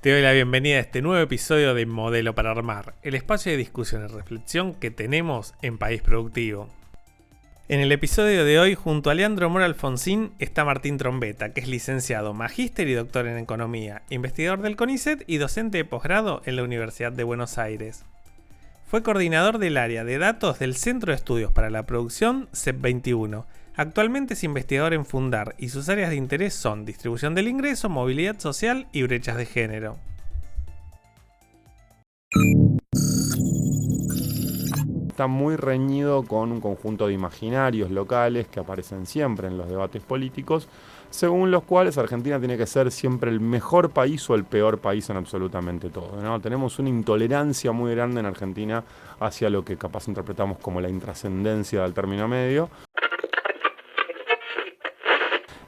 Te doy la bienvenida a este nuevo episodio de Modelo para Armar, el espacio de discusión y reflexión que tenemos en País Productivo. En el episodio de hoy, junto a Leandro Mora Alfonsín, está Martín Trombetta, que es licenciado, magíster y doctor en Economía, investigador del CONICET y docente de posgrado en la Universidad de Buenos Aires. Fue coordinador del área de datos del Centro de Estudios para la Producción CEP21. Actualmente es investigador en Fundar y sus áreas de interés son distribución del ingreso, movilidad social y brechas de género. Está muy reñido con un conjunto de imaginarios locales que aparecen siempre en los debates políticos, según los cuales Argentina tiene que ser siempre el mejor país o el peor país en absolutamente todo, ¿no? Tenemos una intolerancia muy grande en Argentina hacia lo que capaz interpretamos como la intrascendencia del término medio.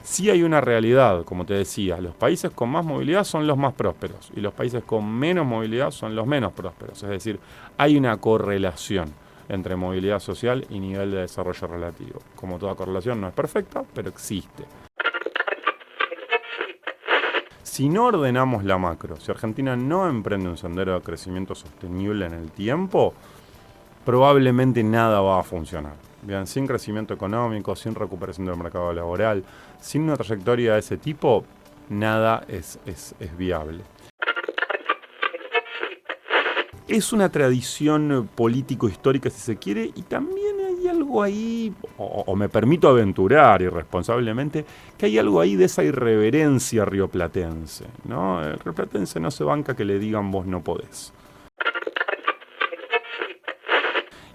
Sí hay una realidad, como te decía, los países con más movilidad son los más prósperos y los países con menos movilidad son los menos prósperos. Es decir, hay una correlación entre movilidad social y nivel de desarrollo relativo. Como toda correlación no es perfecta, pero existe. Si no ordenamos la macro, si Argentina no emprende un sendero de crecimiento sostenible en el tiempo, probablemente nada va a funcionar. Bien, sin crecimiento económico, sin recuperación del mercado laboral, sin una trayectoria de ese tipo, nada es viable. Es una tradición político-histórica, si se quiere, y también hay algo ahí, o me permito aventurar irresponsablemente, que hay algo ahí de esa irreverencia rioplatense, ¿no? El rioplatense no se banca que le digan vos no podés.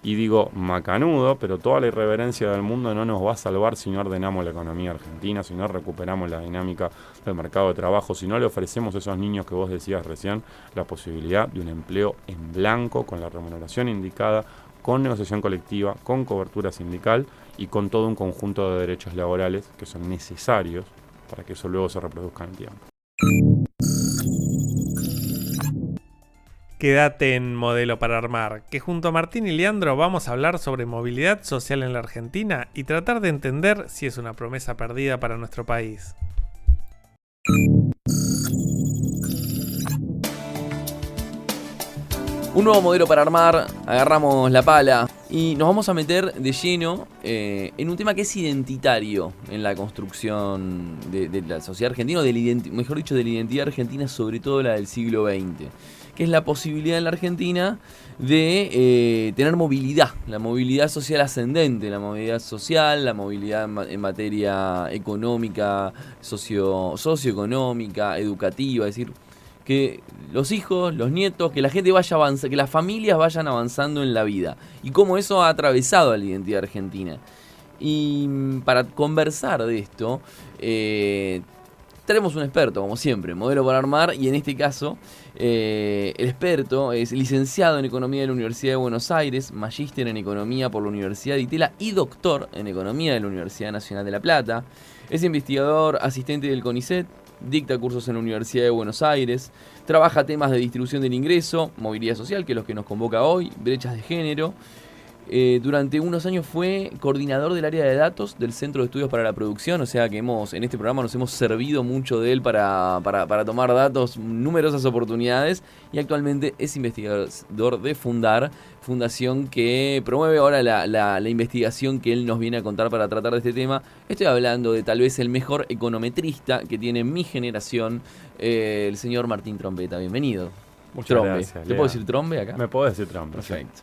Y digo macanudo, pero toda la irreverencia del mundo no nos va a salvar si no ordenamos la economía argentina, si no recuperamos la dinámica del mercado de trabajo, si no le ofrecemos a esos niños que vos decías recién la posibilidad de un empleo en blanco, con la remuneración indicada, con negociación colectiva, con cobertura sindical y con todo un conjunto de derechos laborales que son necesarios para que eso luego se reproduzca en el tiempo. Quédate en Modelo para Armar, que junto a Martín y Leandro vamos a hablar sobre movilidad social en la Argentina y tratar de entender si es una promesa perdida para nuestro país. Un nuevo modelo para armar, agarramos la pala y nos vamos a meter de lleno en un tema que es identitario en la construcción de la sociedad argentina, mejor dicho, de la identidad argentina, sobre todo la del siglo XX, que es la posibilidad en la Argentina de tener movilidad, la movilidad social ascendente, la movilidad social, la movilidad en materia económica, socioeconómica, educativa, es decir, que los hijos, los nietos, que la gente vaya avanzando, que las familias vayan avanzando en la vida. Y cómo eso ha atravesado a la identidad argentina. Y para conversar de esto, tenemos un experto, como siempre, modelo para armar, y en este caso, el experto es licenciado en Economía de la Universidad de Buenos Aires, magíster en Economía por la Universidad de Itela y doctor en Economía de la Universidad Nacional de La Plata. Es investigador asistente del CONICET, dicta cursos en la Universidad de Buenos Aires, trabaja temas de distribución del ingreso, movilidad social, que es lo que nos convoca hoy, brechas de género. Durante unos años fue coordinador del área de datos del Centro de Estudios para la Producción, o sea que en este programa nos hemos servido mucho de él para tomar datos, numerosas oportunidades, y actualmente es investigador de Fundar, fundación que promueve ahora la investigación que él nos viene a contar para tratar de este tema. Estoy hablando de tal vez el mejor econometrista que tiene mi generación, el señor Martín Trombetta. Bienvenido. Muchas gracias. ¿Le puedo decir Trombe acá? Me puedo decir Trombe. Perfecto.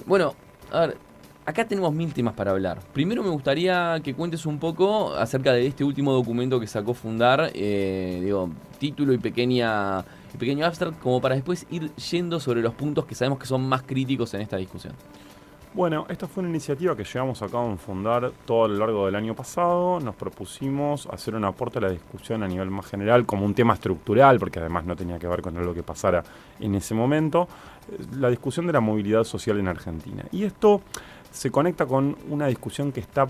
Bueno, a ver, acá tenemos 1000 temas para hablar. Primero me gustaría que cuentes un poco acerca de este último documento que sacó Fundar, título y pequeño abstract, como para después ir yendo sobre los puntos que sabemos que son más críticos en esta discusión. Bueno, esta fue una iniciativa que llevamos a cabo en Fundar todo a lo largo del año pasado. Nos propusimos hacer un aporte a la discusión a nivel más general como un tema estructural, porque además no tenía que ver con algo que pasara en ese momento, la discusión de la movilidad social en Argentina. Y esto se conecta con una discusión que está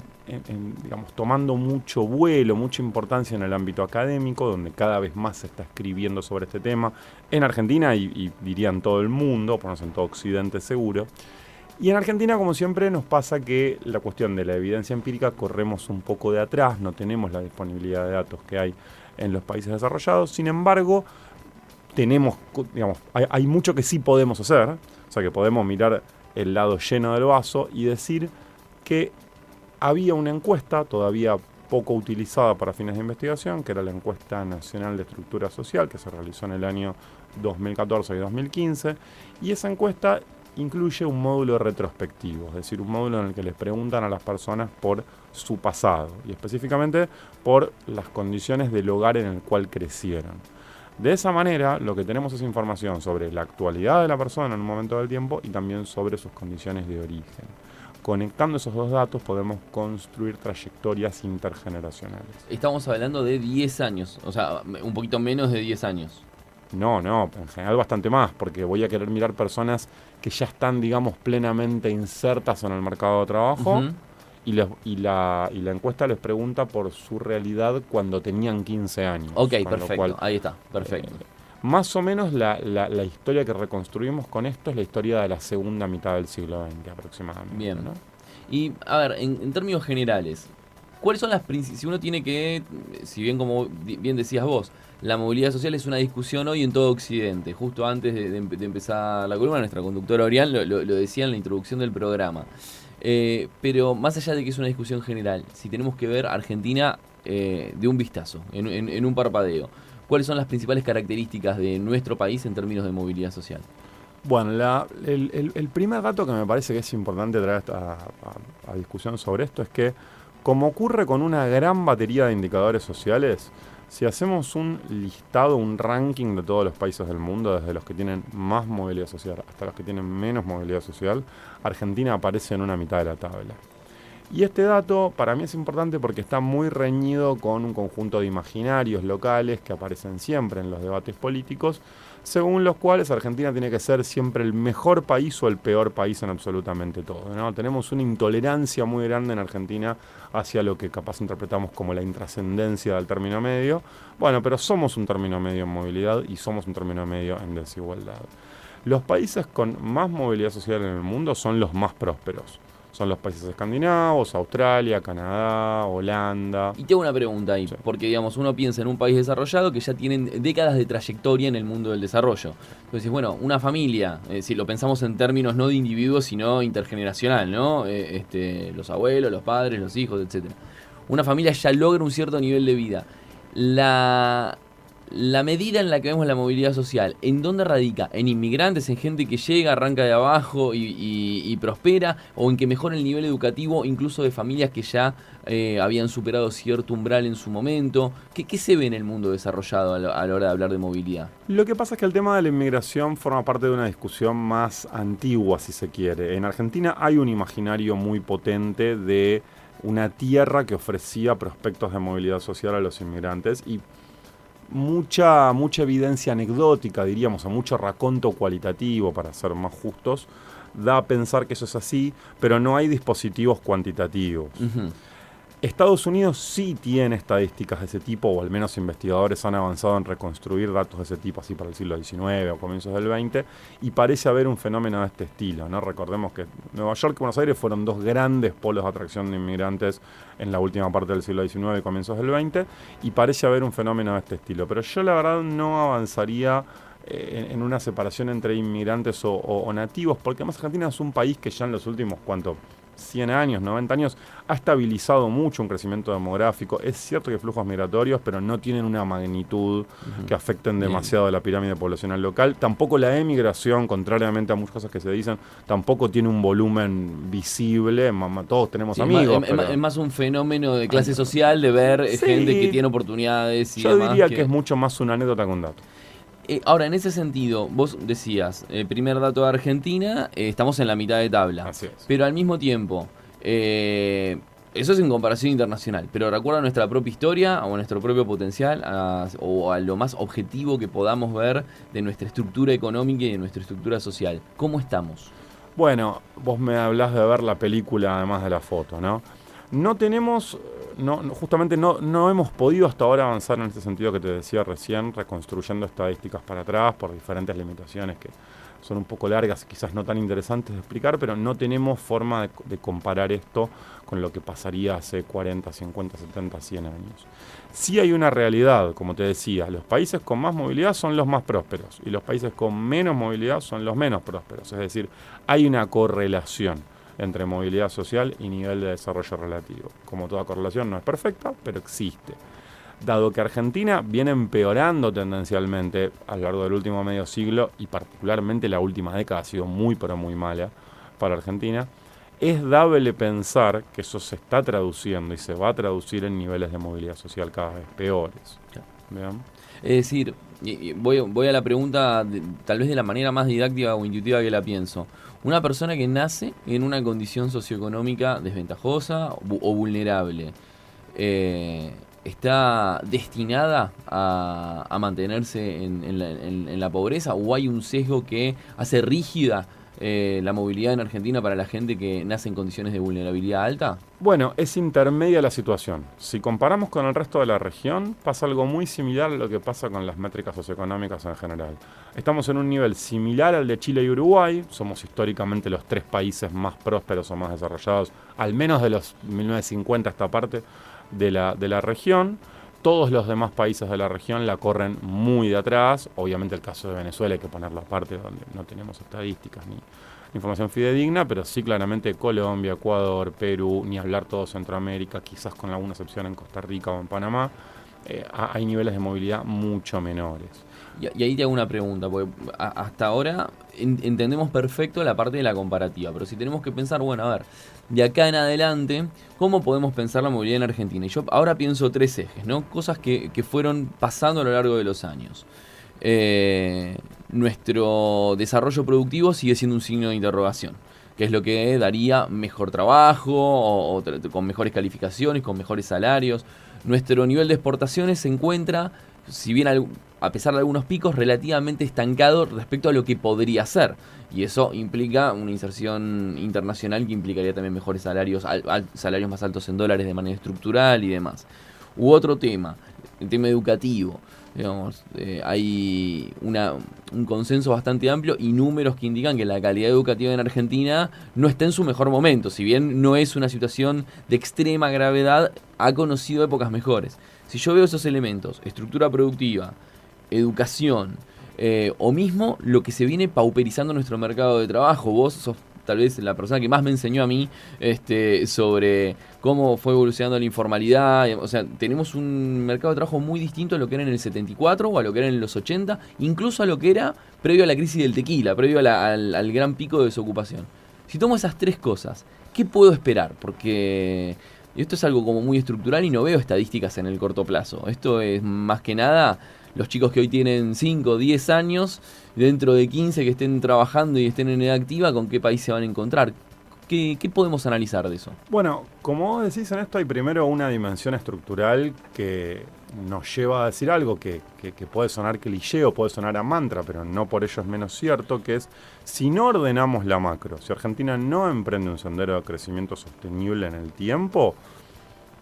tomando mucho vuelo, mucha importancia en el ámbito académico, donde cada vez más se está escribiendo sobre este tema en Argentina y diría en todo el mundo, por no ser en todo Occidente seguro. Y en Argentina, como siempre, nos pasa que la cuestión de la evidencia empírica corremos un poco de atrás, no tenemos la disponibilidad de datos que hay en los países desarrollados. Sin embargo, digamos, hay mucho que sí podemos hacer, o sea que podemos mirar el lado lleno del vaso y decir que había una encuesta todavía poco utilizada para fines de investigación, que era la encuesta nacional de estructura social, que se realizó en el año 2014 y 2015, y esa encuesta incluye un módulo retrospectivo, es decir, un módulo en el que les preguntan a las personas por su pasado, y específicamente por las condiciones del hogar en el cual crecieron. De esa manera, lo que tenemos es información sobre la actualidad de la persona en un momento del tiempo y también sobre sus condiciones de origen. Conectando esos dos datos podemos construir trayectorias intergeneracionales. Estamos hablando de 10 años, o sea, un poquito menos de 10 años. No, en general bastante más, porque voy a querer mirar personas que ya están, digamos, plenamente insertas en el mercado de trabajo. Y la encuesta les pregunta por su realidad cuando tenían 15 años. Ok, perfecto, ahí está, perfecto. Más o menos la historia que reconstruimos con esto es la historia de la segunda mitad del siglo XX aproximadamente. Bien, ¿no? Y a ver, en términos generales, ¿cuáles son las principales? Si uno tiene que, si bien como bien decías vos, la movilidad social es una discusión hoy en todo Occidente. Justo antes de empezar la columna, nuestra conductora Orián lo decía en la introducción del programa. Pero más allá de que es una discusión general, si tenemos que ver Argentina de un vistazo, en un parpadeo, ¿cuáles son las principales características de nuestro país en términos de movilidad social? Bueno, el primer dato que me parece que es importante traer a discusión sobre esto es que, como ocurre con una gran batería de indicadores sociales, si hacemos un listado, un ranking de todos los países del mundo, desde los que tienen más movilidad social hasta los que tienen menos movilidad social, Argentina aparece en una mitad de la tabla. Y este dato para mí es importante porque está muy reñido con un conjunto de imaginarios locales que aparecen siempre en los debates políticos, según los cuales Argentina tiene que ser siempre el mejor país o el peor país en absolutamente todo, ¿no? Tenemos una intolerancia muy grande en Argentina hacia lo que capaz interpretamos como la intrascendencia del término medio. Bueno, pero somos un término medio en movilidad y somos un término medio en desigualdad. Los países con más movilidad social en el mundo son los más prósperos. Son los países escandinavos, Australia, Canadá, Holanda. Y tengo una pregunta ahí, porque digamos, uno piensa en un país desarrollado que ya tienen décadas de trayectoria en el mundo del desarrollo. Entonces, bueno, una familia, si lo pensamos en términos no de individuos, sino intergeneracional, ¿no? Los abuelos, los padres, los hijos, etc. Una familia ya logra un cierto nivel de vida. La medida en la que vemos la movilidad social, ¿en dónde radica? ¿En inmigrantes, en gente que llega, arranca de abajo y prospera? ¿O en que mejora el nivel educativo incluso de familias que ya habían superado cierto umbral en su momento? ¿Qué se ve en el mundo desarrollado a la hora de hablar de movilidad? Lo que pasa es que el tema de la inmigración forma parte de una discusión más antigua, si se quiere. En Argentina hay un imaginario muy potente de una tierra que ofrecía prospectos de movilidad social a los inmigrantes y mucha evidencia anecdótica, diríamos, o mucho raconto cualitativo, para ser más justos, da a pensar que eso es así, pero no hay dispositivos cuantitativos. Estados Unidos sí tiene estadísticas de ese tipo, o al menos investigadores han avanzado en reconstruir datos de ese tipo, así para el siglo XIX o comienzos del XX, y parece haber un fenómeno de este estilo, ¿no? Recordemos que Nueva York y Buenos Aires fueron dos grandes polos de atracción de inmigrantes en la última parte del siglo XIX y comienzos del XX, y parece haber un fenómeno de este estilo. Pero yo la verdad no avanzaría en una separación entre inmigrantes o nativos, porque además Argentina es un país que ya en los últimos, 100 años, 90 años, ha estabilizado mucho un crecimiento demográfico. Es cierto que hay flujos migratorios, pero no tienen una magnitud que afecten demasiado a la pirámide poblacional local. Tampoco la emigración, contrariamente a muchas cosas que se dicen, tampoco tiene un volumen visible. Todos tenemos amigos. Es más un fenómeno de clase social, de ver gente que tiene oportunidades y yo demás. Yo diría que es mucho más una anécdota que un dato. Ahora, en ese sentido, vos decías, primer dato de Argentina, estamos en la mitad de tabla. Así es. Pero al mismo tiempo, eso es en comparación internacional, pero recuerda nuestra propia historia, o nuestro propio potencial, o a lo más objetivo que podamos ver de nuestra estructura económica y de nuestra estructura social. ¿Cómo estamos? Bueno, vos me hablás de ver la película además de la foto, ¿no? No tenemos, justamente no hemos podido hasta ahora avanzar en este sentido que te decía recién, reconstruyendo estadísticas para atrás por diferentes limitaciones que son un poco largas, quizás no tan interesantes de explicar, pero no tenemos forma de comparar esto con lo que pasaría hace 40, 50, 70, 100 años. Sí hay una realidad, como te decía, los países con más movilidad son los más prósperos y los países con menos movilidad son los menos prósperos. Es decir, hay una correlación entre movilidad social y nivel de desarrollo relativo. Como toda correlación no es perfecta, pero existe. Dado que Argentina viene empeorando tendencialmente a lo largo del último medio siglo y particularmente la última década ha sido muy pero muy mala para Argentina, es dable pensar que eso se está traduciendo y se va a traducir en niveles de movilidad social cada vez peores. ¿Bien? Es decir, voy a la pregunta tal vez de la manera más didáctica o intuitiva que la pienso. Una persona que nace en una condición socioeconómica desventajosa o vulnerable, ¿está destinada a mantenerse en la pobreza o hay un sesgo que hace rígida la movilidad en Argentina para la gente que nace en condiciones de vulnerabilidad alta? Bueno, es intermedia la situación. Si comparamos con el resto de la región, pasa algo muy similar a lo que pasa con las métricas socioeconómicas en general. Estamos en un nivel similar al de Chile y Uruguay, somos históricamente los 3 países más prósperos o más desarrollados, al menos de los 1950 esta parte de la región. Todos los demás países de la región la corren muy de atrás. Obviamente el caso de Venezuela hay que ponerlo aparte, donde no tenemos estadísticas ni información fidedigna, pero sí claramente Colombia, Ecuador, Perú, ni hablar todo Centroamérica, quizás con alguna excepción en Costa Rica o en Panamá, hay niveles de movilidad mucho menores. Y ahí te hago una pregunta, porque hasta ahora entendemos perfecto la parte de la comparativa, pero si tenemos que pensar, bueno, a ver, de acá en adelante, ¿cómo podemos pensar la movilidad en Argentina? Y yo ahora pienso 3 ejes, ¿no? Cosas que fueron pasando a lo largo de los años. Nuestro desarrollo productivo sigue siendo un signo de interrogación, que es lo que daría mejor trabajo, o con mejores calificaciones, con mejores salarios. Nuestro nivel de exportaciones se encuentra, si bien a pesar de algunos picos, relativamente estancado respecto a lo que podría ser. Y eso implica una inserción internacional que implicaría también mejores salarios, salarios más altos en dólares de manera estructural y demás. U otro tema, el tema educativo. Digamos, hay un consenso bastante amplio y números que indican que la calidad educativa en Argentina no está en su mejor momento. Si bien no es una situación de extrema gravedad, ha conocido épocas mejores. Si yo veo esos elementos, estructura productiva, educación, o mismo lo que se viene pauperizando nuestro mercado de trabajo, vos sos tal vez la persona que más me enseñó a mí sobre cómo fue evolucionando la informalidad. O sea, tenemos un mercado de trabajo muy distinto a lo que era en el 74 o a lo que era en los 80, incluso a lo que era previo a la crisis del tequila, previo al gran pico de desocupación. Si tomo esas 3 cosas, ¿qué puedo esperar? Porque esto es algo como muy estructural y no veo estadísticas en el corto plazo. Esto es más que nada los chicos que hoy tienen 5 o 10 años, dentro de 15 que estén trabajando y estén en edad activa, ¿con qué país se van a encontrar? ¿Qué podemos analizar de eso? Bueno, como vos decís, en esto hay primero una dimensión estructural que nos lleva a decir algo que puede sonar cliché o puede sonar a mantra, pero no por ello es menos cierto, que es, si no ordenamos la macro, si Argentina no emprende un sendero de crecimiento sostenible en el tiempo,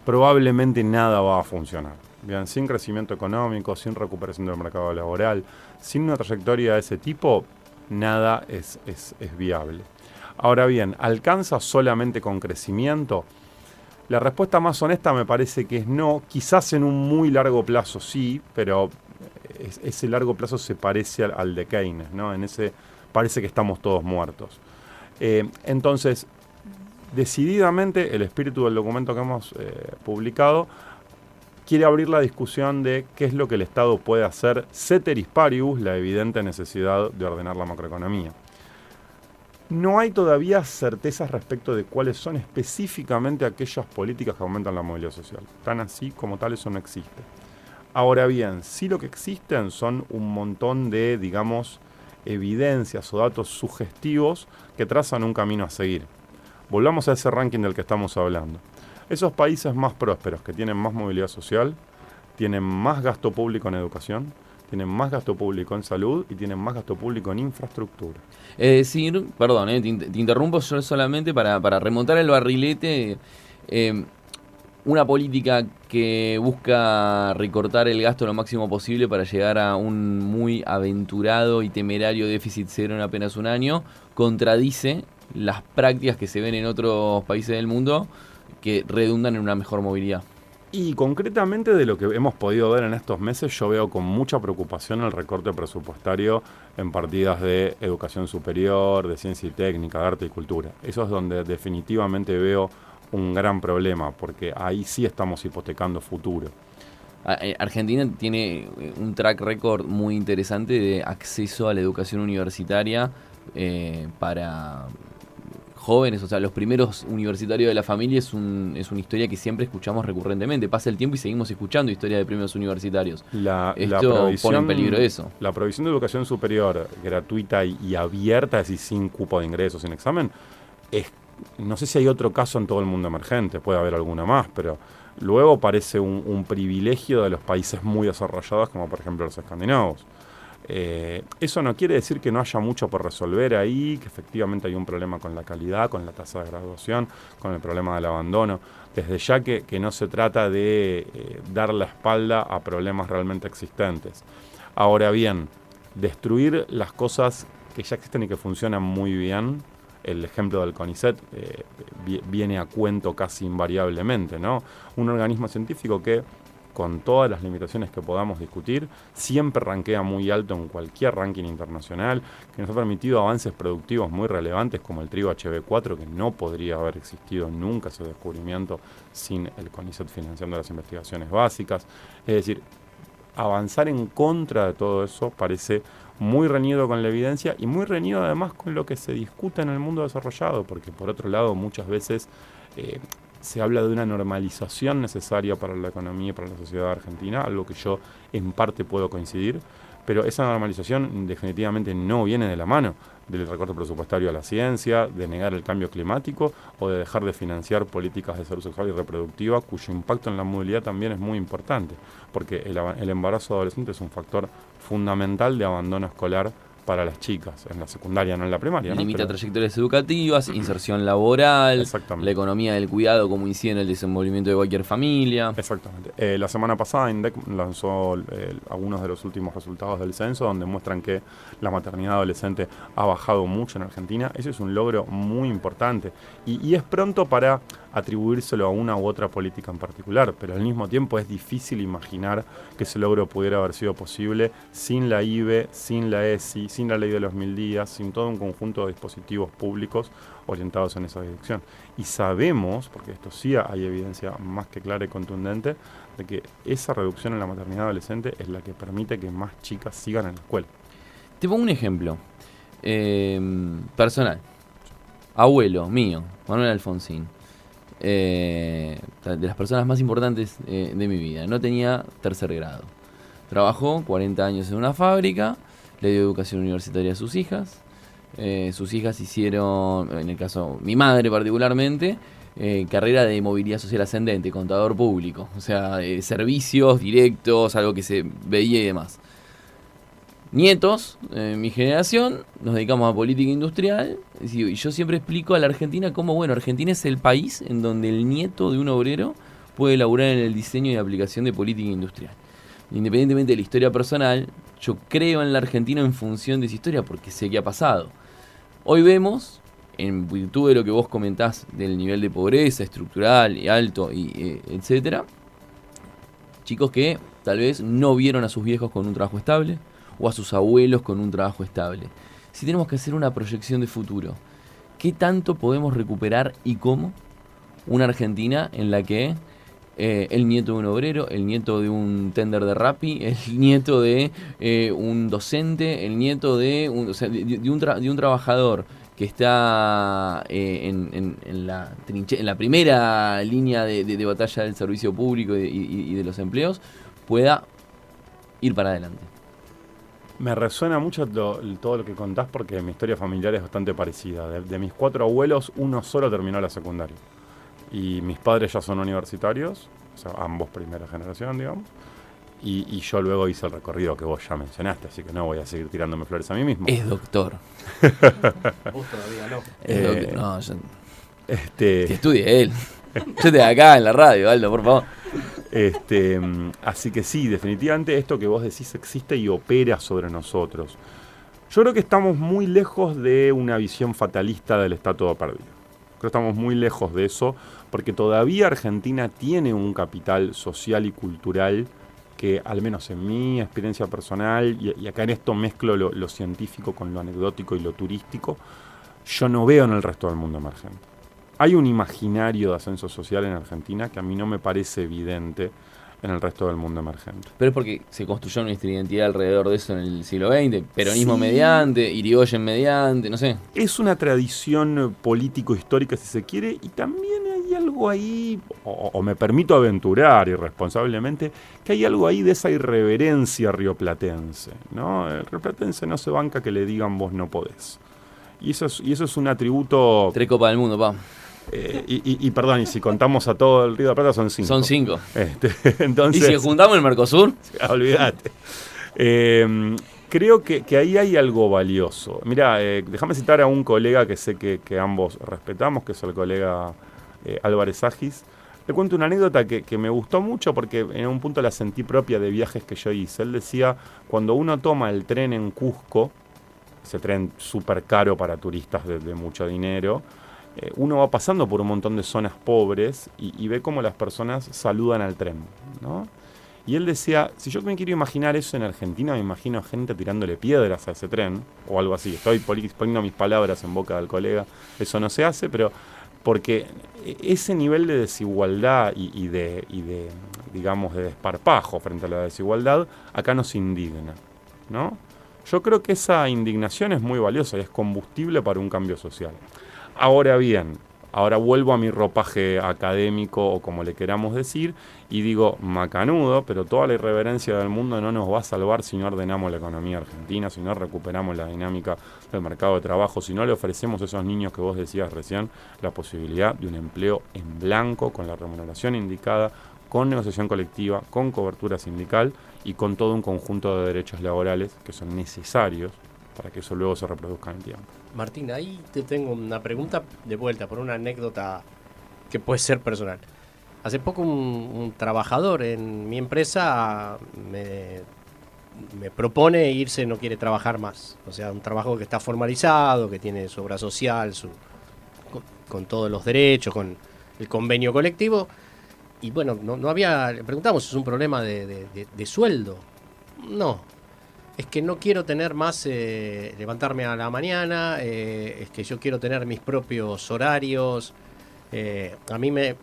probablemente nada va a funcionar. Bien, sin crecimiento económico, sin recuperación del mercado laboral, sin una trayectoria de ese tipo, nada es viable. Ahora bien, ¿alcanza solamente con crecimiento? La respuesta más honesta me parece que es no. Quizás en un muy largo plazo sí, pero ese largo plazo se parece al de Keynes, ¿no? En ese parece que estamos todos muertos. Entonces, decididamente el espíritu del documento que hemos publicado quiere abrir la discusión de qué es lo que el Estado puede hacer, ceteris paribus, la evidente necesidad de ordenar la macroeconomía. No hay todavía certezas respecto de cuáles son específicamente aquellas políticas que aumentan la movilidad social. Tan así como tal eso no existe. Ahora bien, sí lo que existen son un montón de, digamos, evidencias o datos sugestivos que trazan un camino a seguir. Volvamos a ese ranking del que estamos hablando. Esos países más prósperos que tienen más movilidad social, tienen más gasto público en educación, tienen más gasto público en salud y tienen más gasto público en infraestructura. Es decir, perdón, te interrumpo yo solamente para remontar el barrilete. Una política que busca recortar el gasto lo máximo posible para llegar a un muy aventurado y temerario déficit cero en apenas un año, contradice las prácticas que se ven en otros países del mundo que redundan en una mejor movilidad. Y concretamente de lo que hemos podido ver en estos meses, yo veo con mucha preocupación el recorte presupuestario en partidas de educación superior, de ciencia y técnica, de arte y cultura. Eso es donde definitivamente veo un gran problema, porque ahí sí estamos hipotecando futuro. Argentina tiene un track record muy interesante de acceso a la educación universitaria para jóvenes, o sea, los primeros universitarios de la familia es una historia que siempre escuchamos recurrentemente. Pasa el tiempo y seguimos escuchando historias de premios universitarios. Esto pone en peligro eso. La provisión de educación superior gratuita y abierta, es decir, sin cupo de ingresos, sin examen, no sé si hay otro caso en todo el mundo emergente, puede haber alguna más, pero luego parece un privilegio de los países muy desarrollados, como por ejemplo los escandinavos. Eso no quiere decir que no haya mucho por resolver ahí, que efectivamente hay un problema con la calidad, con la tasa de graduación, con el problema del abandono. Desde ya que no se trata de dar la espalda a problemas realmente existentes. Ahora bien, destruir las cosas que ya existen y que funcionan muy bien, el ejemplo del CONICET viene a cuento casi invariablemente, ¿no? Un organismo científico que, con todas las limitaciones que podamos discutir, siempre rankea muy alto en cualquier ranking internacional, que nos ha permitido avances productivos muy relevantes como el trigo HB4, que no podría haber existido nunca ese descubrimiento sin el CONICET financiando las investigaciones básicas. Es decir, avanzar en contra de todo eso parece muy reñido con la evidencia y muy reñido además con lo que se discute en el mundo desarrollado, porque por otro lado muchas veces se habla de una normalización necesaria para la economía y para la sociedad argentina, algo que yo en parte puedo coincidir, pero esa normalización definitivamente no viene de la mano del recorte presupuestario a la ciencia, de negar el cambio climático o de dejar de financiar políticas de salud sexual y reproductiva, cuyo impacto en la movilidad también es muy importante, porque el embarazo adolescente es un factor fundamental de abandono escolar para las chicas, en la secundaria, no en la primaria. Limita trayectorias educativas, inserción laboral, la economía del cuidado, como incide en el desenvolvimiento de cualquier familia. Exactamente. La semana pasada INDEC lanzó algunos de los últimos resultados del censo, donde muestran que la maternidad adolescente ha bajado mucho en Argentina. Ese es un logro muy importante. Y es pronto para atribuírselo a una u otra política en particular, pero al mismo tiempo es difícil imaginar que ese logro pudiera haber sido posible sin la IBE, sin la ESI, sin la ley de los 1000 días, sin todo un conjunto de dispositivos públicos orientados en esa dirección. Y sabemos, porque esto sí hay evidencia más que clara y contundente, de que esa reducción en la maternidad adolescente es la que permite que más chicas sigan en la escuela. Te pongo un ejemplo personal. Abuelo mío, Manuel Alfonsín. De las personas más importantes de mi vida. No tenía tercer grado. Trabajó 40 años en una fábrica, le dio educación universitaria a sus hijas. Sus hijas hicieron, en el caso mi madre particularmente, carrera de movilidad social ascendente, contador público. O sea, servicios directos, algo que se veía y demás. Nietos, mi generación, nos dedicamos a política industrial y yo siempre explico a la Argentina cómo, bueno, Argentina es el país en donde el nieto de un obrero puede laburar en el diseño y aplicación de política industrial. Independientemente de la historia personal, yo creo en la Argentina en función de esa historia porque sé qué ha pasado. Hoy vemos, en virtud de lo que vos comentás del nivel de pobreza estructural y alto, y etcétera, chicos que tal vez no vieron a sus viejos con un trabajo estable, o a sus abuelos con un trabajo estable. Si tenemos que hacer una proyección de futuro, ¿qué tanto podemos recuperar y cómo una Argentina en la que el nieto de un obrero, el nieto de un tender de Rappi, el nieto de un docente, el nieto de un trabajador que está en la primera línea de batalla del servicio público y de los empleos, pueda ir para adelante? Me resuena mucho todo lo que contás porque mi historia familiar es bastante parecida. De mis 4 abuelos, uno solo terminó la secundaria. Y mis padres ya son universitarios, o sea, ambos primera generación, digamos. Y yo luego hice el recorrido que vos ya mencionaste, así que no voy a seguir tirándome flores a mí mismo. Es doctor. Vos todavía no. Es doctor. No, yo... Que estudie él. Yo te acá en la radio, Aldo, por favor. Así que sí, definitivamente esto que vos decís existe y opera sobre nosotros. Yo creo que estamos muy lejos de una visión fatalista del está todo perdido. Creo que estamos muy lejos de eso, porque todavía Argentina tiene un capital social y cultural que, al menos en mi experiencia personal, y acá en esto mezclo lo científico con lo anecdótico y lo turístico, yo no veo en el resto del mundo emergente. Hay un imaginario de ascenso social en Argentina que a mí no me parece evidente en el resto del mundo emergente. Pero es porque se construyó nuestra identidad alrededor de eso en el siglo XX, peronismo Sí. mediante, Irigoyen mediante, no sé. Es una tradición político-histórica, si se quiere, y también hay algo ahí, o me permito aventurar irresponsablemente, que hay algo ahí de esa irreverencia rioplatense, ¿no? El rioplatense no se banca que le digan vos no podés. Y eso es un atributo... 3 Copas del Mundo, pa. Perdón, y si contamos a todo el Río de la Plata son 5. Son 5. Entonces, ¿Y si juntamos el Mercosur? olvídate. Creo que ahí hay algo valioso. Mirá, déjame citar a un colega que sé que ambos respetamos, que es el colega Álvarez Agis. Le cuento una anécdota que me gustó mucho porque en un punto la sentí propia de viajes que yo hice. Él decía, cuando uno toma el tren en Cusco, ese tren súper caro para turistas de mucho dinero, uno va pasando por un montón de zonas pobres y ve cómo las personas saludan al tren, ¿no? Y él decía, si yo me quiero imaginar eso en Argentina, me imagino gente tirándole piedras a ese tren, o algo así. Estoy poniendo mis palabras en boca del colega, eso no se hace, pero porque ese nivel de desigualdad y de digamos, de desparpajo frente a la desigualdad, acá nos indigna, ¿no? Yo creo que esa indignación es muy valiosa y es combustible para un cambio social. Ahora bien, ahora vuelvo a mi ropaje académico o como le queramos decir y digo, macanudo, pero toda la irreverencia del mundo no nos va a salvar si no ordenamos la economía argentina, si no recuperamos la dinámica del mercado de trabajo, si no le ofrecemos a esos niños que vos decías recién la posibilidad de un empleo en blanco, con la remuneración indicada, con negociación colectiva, con cobertura sindical y con todo un conjunto de derechos laborales que son necesarios para que eso luego se reproduzca en el tiempo. Martín, ahí te tengo una pregunta de vuelta por una anécdota que puede ser personal. Hace poco un trabajador en mi empresa me propone irse, no quiere trabajar más. O sea, un trabajo que está formalizado, que tiene su obra social, con todos los derechos, con el convenio colectivo. Y bueno, no había, le preguntamos, ¿es un problema de sueldo? No, es que no quiero tener más, levantarme a la mañana, es que yo quiero tener mis propios horarios. A mí me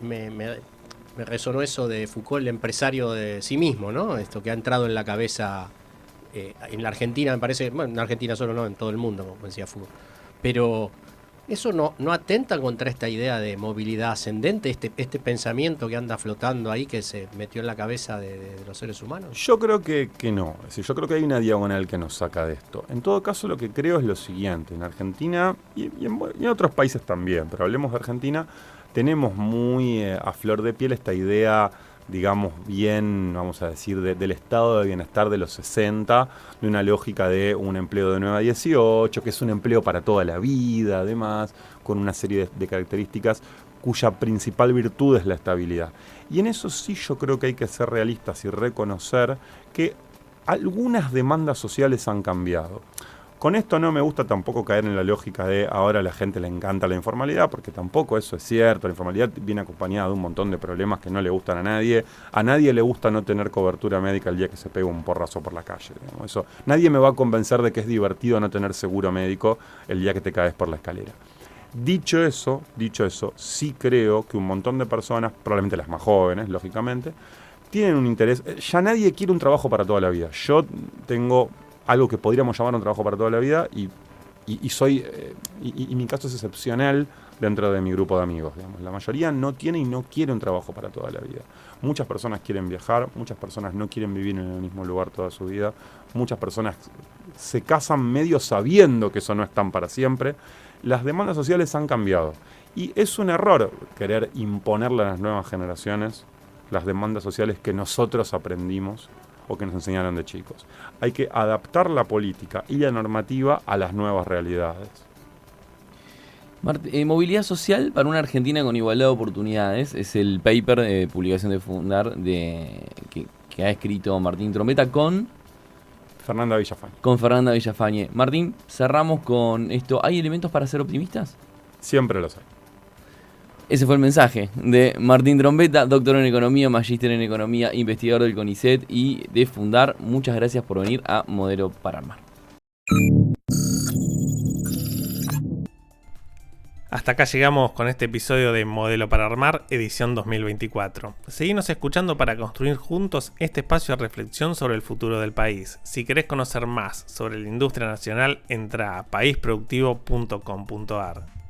resonó eso de Foucault, el empresario de sí mismo, ¿no? Esto que ha entrado en la cabeza en la Argentina, me parece, bueno, en la Argentina solo no, en todo el mundo, como decía Foucault. Pero ¿eso no atenta contra esta idea de movilidad ascendente, este pensamiento que anda flotando ahí, que se metió en la cabeza de los seres humanos? Yo creo que no. Es decir, yo creo que hay una diagonal que nos saca de esto. En todo caso, lo que creo es lo siguiente. En Argentina y en otros países también, pero hablemos de Argentina, tenemos muy a flor de piel esta idea, digamos, bien, vamos a decir, del estado de bienestar de los 60, de una lógica de un empleo de 9 a 18, que es un empleo para toda la vida, además, con una serie de características cuya principal virtud es la estabilidad. Y en eso sí yo creo que hay que ser realistas y reconocer que algunas demandas sociales han cambiado. Con esto no me gusta tampoco caer en la lógica de ahora a la gente le encanta la informalidad, porque tampoco eso es cierto. La informalidad viene acompañada de un montón de problemas que no le gustan a nadie. A nadie le gusta no tener cobertura médica el día que se pega un porrazo por la calle, digamos. Eso, nadie me va a convencer de que es divertido no tener seguro médico el día que te caes por la escalera. Dicho eso, sí creo que un montón de personas, probablemente las más jóvenes, lógicamente, tienen un interés. Ya nadie quiere un trabajo para toda la vida. Yo tengo algo que podríamos llamar un trabajo para toda la vida y mi caso es excepcional dentro de mi grupo de amigos, digamos. La mayoría no tiene y no quiere un trabajo para toda la vida. Muchas personas quieren viajar, muchas personas no quieren vivir en el mismo lugar toda su vida, muchas personas se casan medio sabiendo que eso no es tan para siempre. Las demandas sociales han cambiado y es un error querer imponerle a las nuevas generaciones las demandas sociales que nosotros aprendimos o que nos enseñaron de chicos. Hay que adaptar la política y la normativa a las nuevas realidades. Movilidad social para una Argentina con igualdad de oportunidades es el paper de publicación de Fundar que ha escrito Martín Trombetta con Fernanda Villafañe. Con Fernanda Villafañe. Martín, cerramos con esto. ¿Hay elementos para ser optimistas? Siempre los hay. Ese fue el mensaje de Martín Trombetta, doctor en Economía, magíster en Economía, investigador del CONICET y de Fundar. Muchas gracias por venir a Modelo para Armar. Hasta acá llegamos con este episodio de Modelo para Armar, edición 2024. Seguinos escuchando para construir juntos este espacio de reflexión sobre el futuro del país. Si querés conocer más sobre la industria nacional, entra a paisproductivo.com.ar.